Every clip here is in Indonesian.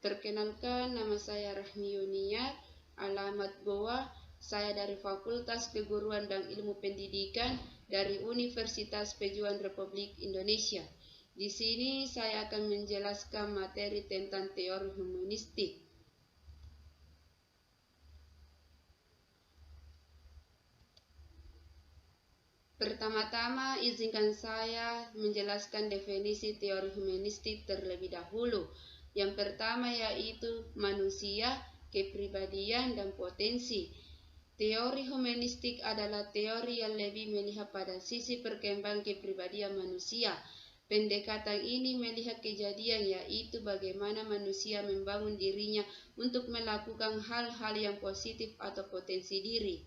Perkenalkan, nama saya Rahmi Yuniar, alamat Goa. Saya dari Fakultas Keguruan dan Ilmu Pendidikan dari Universitas Pejuang Republik Indonesia. Di sini saya akan menjelaskan materi tentang teori humanistik. Pertama-tama, izinkan saya menjelaskan definisi teori humanistik terlebih dahulu. Yang pertama yaitu manusia, kepribadian, dan potensi. Teori humanistik adalah teori yang lebih melihat pada sisi perkembangan kepribadian manusia. Pendekatan ini melihat kejadian yaitu bagaimana manusia membangun dirinya untuk melakukan hal-hal yang positif atau potensi diri.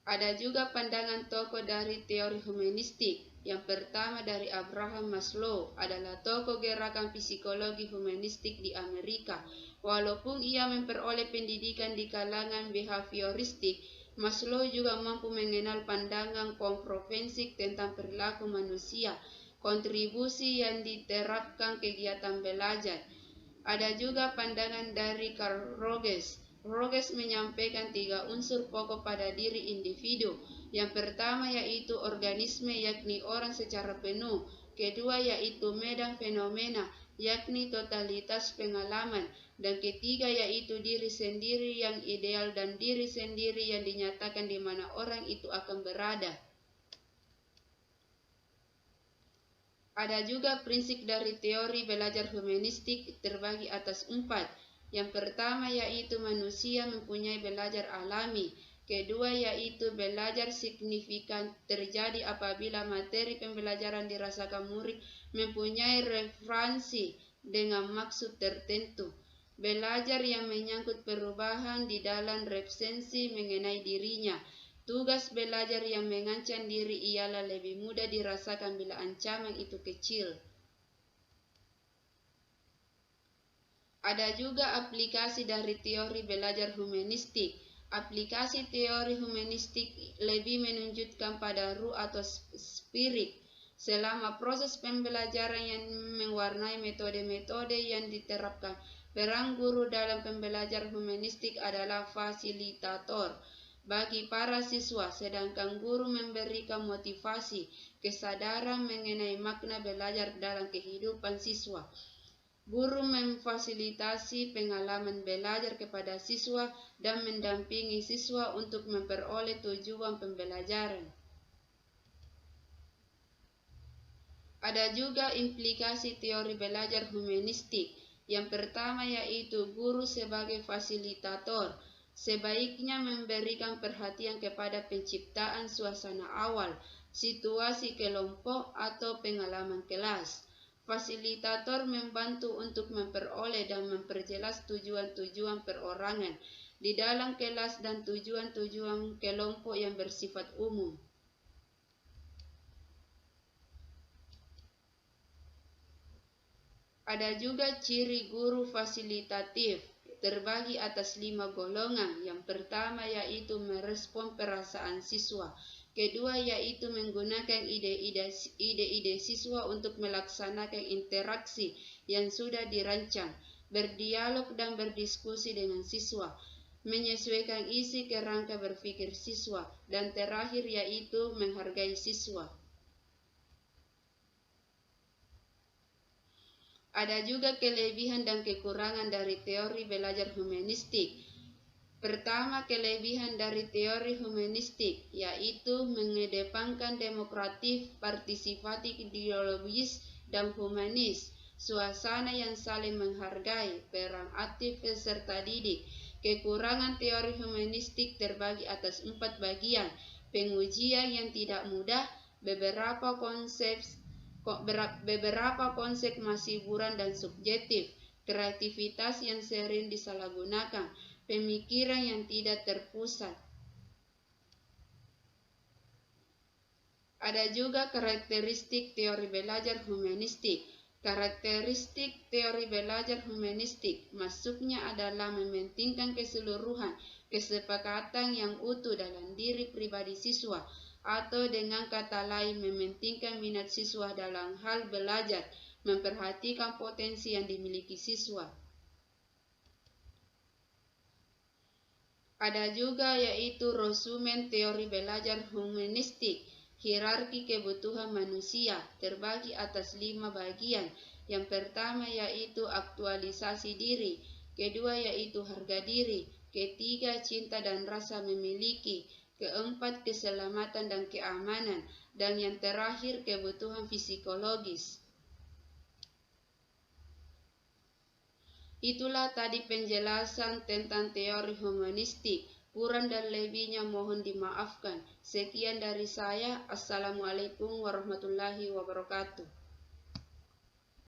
Ada juga pandangan tokoh dari teori humanistik. Yang pertama dari Abraham Maslow adalah tokoh gerakan psikologi humanistik di Amerika. Walaupun ia memperoleh pendidikan di kalangan behavioristik, Maslow juga mampu mengenal pandangan komprehensif tentang perilaku manusia, kontribusi yang diterapkan kegiatan belajar. Ada juga pandangan dari Carl Rogers. Rogers menyampaikan 3 unsur pokok pada diri individu. Yang pertama yaitu organisme, yakni orang secara penuh. Kedua yaitu medan fenomena, yakni totalitas pengalaman. Dan ketiga yaitu diri sendiri yang ideal dan diri sendiri yang dinyatakan di mana orang itu akan berada. Ada juga prinsip dari teori belajar humanistik terbagi atas 4. Yang pertama yaitu manusia mempunyai belajar alami. Kedua yaitu belajar signifikan terjadi apabila materi pembelajaran dirasakan murid mempunyai referensi dengan maksud tertentu. Belajar yang menyangkut perubahan di dalam referensi mengenai dirinya. Tugas belajar yang mengancam diri ialah lebih mudah dirasakan bila ancaman itu kecil. Ada juga aplikasi dari teori belajar humanistik. Aplikasi teori humanistik lebih menunjukkan pada ruh atau spirit. Selama proses pembelajaran yang mewarnai metode-metode yang diterapkan, peran guru dalam pembelajaran humanistik adalah fasilitator bagi para siswa, sedangkan guru memberikan motivasi, kesadaran mengenai makna belajar dalam kehidupan siswa. Guru memfasilitasi pengalaman belajar kepada siswa dan mendampingi siswa untuk memperoleh tujuan pembelajaran. Ada juga implikasi teori belajar humanistik. Yang pertama yaitu guru sebagai fasilitator sebaiknya memberikan perhatian kepada penciptaan suasana awal, situasi kelompok atau pengalaman kelas. Fasilitator membantu untuk memperoleh dan memperjelas tujuan-tujuan perorangan di dalam kelas dan tujuan-tujuan kelompok yang bersifat umum. Ada juga ciri guru fasilitatif terbagi atas 5 golongan. Yang pertama yaitu merespon perasaan siswa. Kedua yaitu menggunakan ide-ide siswa untuk melaksanakan interaksi yang sudah dirancang, berdialog dan berdiskusi dengan siswa, menyesuaikan isi kerangka berpikir siswa, dan terakhir yaitu menghargai siswa. Ada juga kelebihan dan kekurangan dari teori belajar humanistik. Pertama, kelebihan dari teori humanistik yaitu mengedepankan demokratif, partisipatif, ideologis, dan humanis, suasana yang saling menghargai, peran aktif peserta didik. Kekurangan teori humanistik terbagi atas 4 bagian. Pengujian yang tidak mudah, beberapa konsep masih buram dan subjektif, kreativitas yang sering disalahgunakan, pemikiran yang tidak terpusat. Ada juga karakteristik teori belajar humanistik. Karakteristik teori belajar humanistik masuknya adalah mementingkan keseluruhan, kesepakatan yang utuh dalam diri pribadi siswa, atau dengan kata lain mementingkan minat siswa dalam hal belajar, memperhatikan potensi yang dimiliki siswa. Ada juga yaitu resumen teori belajar humanistik, hierarki kebutuhan manusia, terbagi atas 5 bagian. Yang pertama yaitu aktualisasi diri, kedua yaitu harga diri, ketiga cinta dan rasa memiliki, keempat keselamatan dan keamanan, dan yang terakhir kebutuhan psikologis. Itulah tadi penjelasan tentang teori humanistik. Kurang dan lebihnya mohon dimaafkan. Sekian dari saya. Assalamualaikum warahmatullahi wabarakatuh.